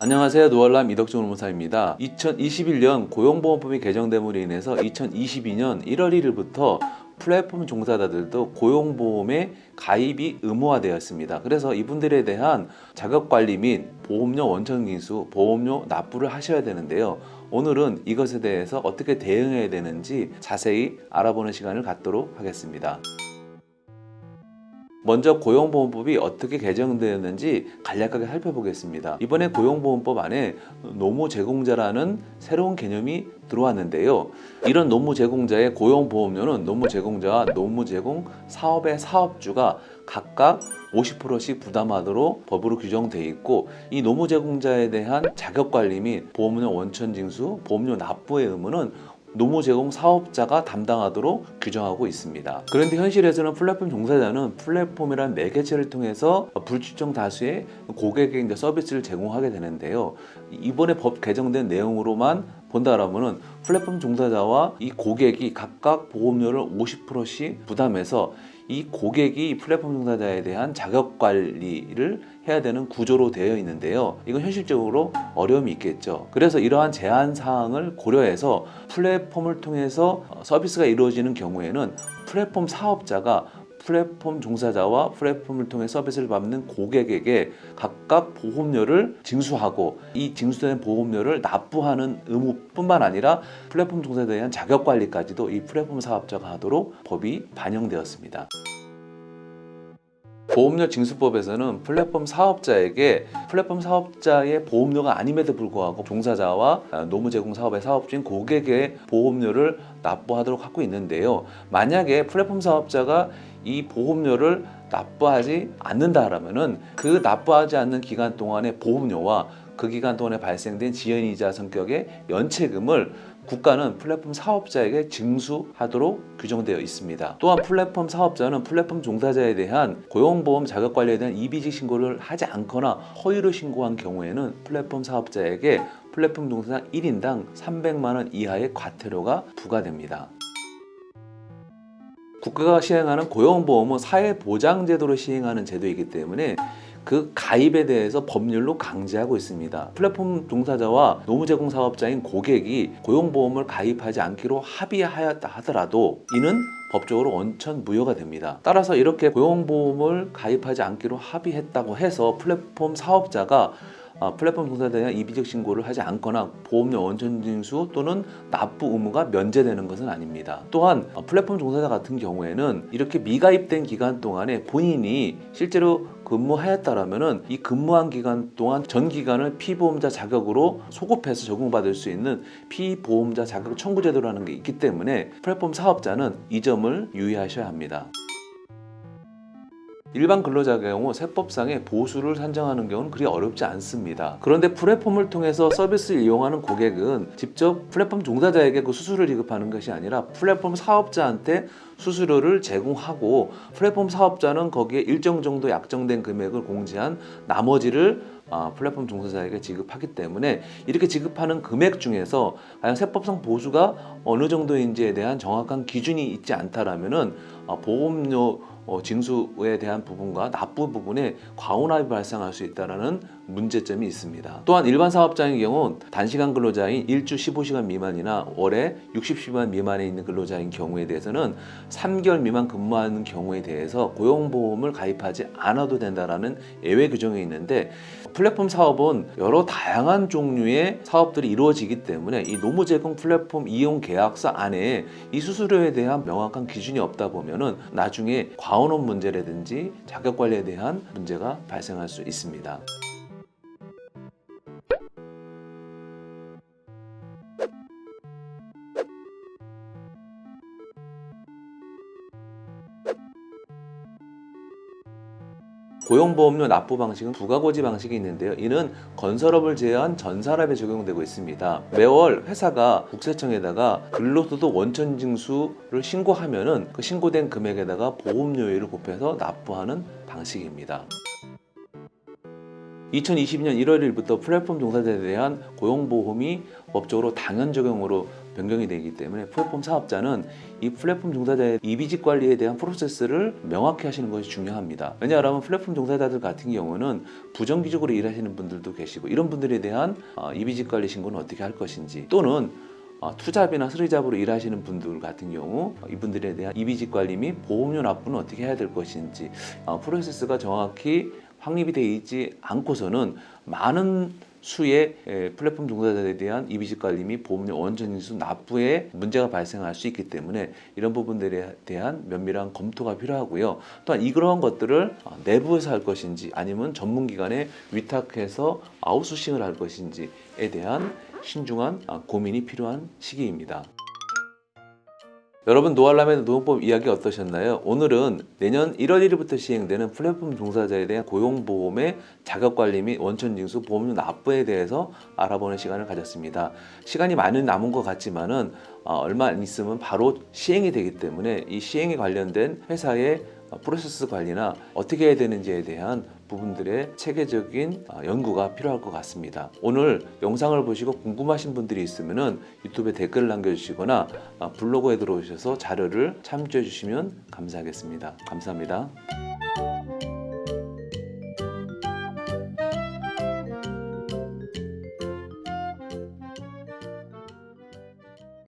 안녕하세요. 노알람 이덕준 노무사입니다. 2021년 고용보험법이 개정됨으로 인해서 2022년 1월 1일부터 플랫폼 종사자들도 고용보험에 가입이 의무화되었습니다. 그래서 이분들에 대한 자격관리 및 보험료 원천징수, 보험료 납부를 하셔야 되는데요. 오늘은 이것에 대해서 어떻게 대응해야 되는지 자세히 알아보는 시간을 갖도록 하겠습니다. 먼저 고용보험법이 어떻게 개정되었는지 간략하게 살펴보겠습니다. 이번에 고용보험법 안에 노무제공자라는 새로운 개념이 들어왔는데요. 이런 노무제공자의 고용보험료는 노무제공자와 노무제공 사업의 사업주가 각각 50%씩 부담하도록 법으로 규정되어 있고, 이 노무제공자에 대한 자격관리 및 보험료 원천징수, 보험료 납부의 의무는 노무제공 사업자가 담당하도록 규정하고 있습니다. 그런데 현실에서는 플랫폼 종사자는 플랫폼이라는 매개체를 통해서 불특정 다수의 고객에게 서비스를 제공하게 되는데요. 이번에 법 개정된 내용으로만 본다라면은 플랫폼 종사자와 이 고객이 각각 보험료를 50%씩 부담해서 이 고객이 플랫폼 종사자에 대한 자격 관리를 해야 되는 구조로 되어 있는데요. 이건 현실적으로 어려움이 있겠죠. 그래서 이러한 제한 사항을 고려해서 플랫폼을 통해서 서비스가 이루어지는 경우에는 플랫폼 사업자가 플랫폼 종사자와 플랫폼을 통해 서비스를 받는 고객에게 각각 보험료를 징수하고, 이 징수된 보험료를 납부하는 의무뿐만 아니라 플랫폼 종사자에 대한 자격관리까지도 이 플랫폼 사업자가 하도록 법이 반영되었습니다. 보험료 징수법에서는 플랫폼 사업자에게 플랫폼 사업자의 보험료가 아님에도 불구하고 종사자와 노무제공 사업의 사업주인 고객의 보험료를 납부하도록 하고 있는데요. 만약에 플랫폼 사업자가 이 보험료를 납부하지 않는다라면은 그 납부하지 않는 기간 동안의 보험료와 그 기간 동안에 발생된 지연이자 성격의 연체금을 국가는 플랫폼 사업자에게 징수하도록 규정되어 있습니다. 또한 플랫폼 사업자는 플랫폼 종사자에 대한 고용보험 자격관리에 대한 이비직 신고를 하지 않거나 허위로 신고한 경우에는 플랫폼 사업자에게 플랫폼 종사자 1인당 300만 원 이하의 과태료가 부과됩니다. 국가가 시행하는 고용보험은 사회보장제도로 시행하는 제도이기 때문에 그 가입에 대해서 법률로 강제하고 있습니다. 플랫폼 종사자와 노무제공 사업자인 고객이 고용보험을 가입하지 않기로 합의하였다 하더라도 이는 법적으로 원천 무효가 됩니다. 따라서 이렇게 고용보험을 가입하지 않기로 합의했다고 해서 플랫폼 사업자가 플랫폼 종사자에 대한 이비적 신고를 하지 않거나 보험료 원천징수 또는 납부 의무가 면제되는 것은 아닙니다. 또한 플랫폼 종사자 같은 경우에는 이렇게 미가입된 기간 동안에 본인이 실제로 근무하였다라면은 이 근무한 기간 동안 전 기간을 피보험자 자격으로 소급해서 적용받을 수 있는 피보험자 자격 청구 제도라는 게 있기 때문에 플랫폼 사업자는 이 점을 유의하셔야 합니다. 일반 근로자의 경우 세법상의 보수를 산정하는 경우는 그리 어렵지 않습니다. 그런데 플랫폼을 통해서 서비스를 이용하는 고객은 직접 플랫폼 종사자에게 그 수수료를 지급하는 것이 아니라 플랫폼 사업자한테 수수료를 제공하고, 플랫폼 사업자는 거기에 일정 정도 약정된 금액을 공제한 나머지를 플랫폼 종사자에게 지급하기 때문에 이렇게 지급하는 금액 중에서 과연 세법상 보수가 어느 정도인지에 대한 정확한 기준이 있지 않다라면은 보험료 징수에 대한 부분과 납부 부분에 과온합이 발생할 수 있다는 문제점이 있습니다. 또한 일반 사업자의 경우 단시간 근로자인 일주 15시간 미만이나 월에 60시간 미만에 있는 근로자인 경우에 대해서는 3개월 미만 근무하는 경우에 대해서 고용보험을 가입하지 않아도 된다는 예외 규정이 있는데, 플랫폼 사업은 여러 다양한 종류의 사업들이 이루어지기 때문에 이 노무제공 플랫폼 이용 계약서 안에 이 수수료에 대한 명확한 기준이 없다 보면은 나중에 과온업 문제라든지 자격관리에 대한 문제가 발생할 수 있습니다. 고용보험료 납부 방식은 부가고지 방식이 있는데요. 이는 건설업을 제외한 전 산업에 적용되고 있습니다. 매월 회사가 국세청에다가 근로소득 원천징수를 신고하면은 그 신고된 금액에다가 보험료율을 곱해서 납부하는 방식입니다. 2022년 1월 1일부터 플랫폼 종사자에 대한 고용보험이 법적으로 당연 적용으로 변경이 되기 때문에 플랫폼 사업자는 이 플랫폼 종사자의 이비직 관리에 대한 프로세스를 명확히 하시는 것이 중요합니다. 왜냐하면 플랫폼 종사자들 같은 경우는 부정기적으로 일하시는 분들도 계시고 이런 분들에 대한 이비직 관리 신고는 어떻게 할 것인지 또는 투잡이나 스리잡으로 일하시는 분들 같은 경우 이분들에 대한 이비직 관리 및 보험료 납부는 어떻게 해야 될 것인지 프로세스가 정확히 확립이 되어 있지 않고서는 많은 수의 플랫폼 종사자에 대한 이비직 관리 및 보험료 원천징수 납부에 문제가 발생할 수 있기 때문에 이런 부분들에 대한 면밀한 검토가 필요하고요. 또한 이러한 것들을 내부에서 할 것인지 아니면 전문기관에 위탁해서 아웃소싱을 할 것인지에 대한 신중한 고민이 필요한 시기입니다. 여러분 노알람의 노동법 이야기 어떠셨나요? 오늘은 내년 1월 1일부터 시행되는 플랫폼 종사자에 대한 고용보험의 자격관리 및 원천징수 보험료 납부에 대해서 알아보는 시간을 가졌습니다. 시간이 많이 남은 것 같지만은 얼마 안 있으면 바로 시행이 되기 때문에 이 시행에 관련된 회사의 프로세스 관리나 어떻게 해야 되는지에 대한 부분들의 체계적인 연구가 필요할 것 같습니다. 오늘 영상을 보시고 궁금하신 분들이 있으면 유튜브에 댓글을 남겨주시거나 블로그에 들어오셔서 자료를 참조해 주시면 감사하겠습니다. 감사합니다.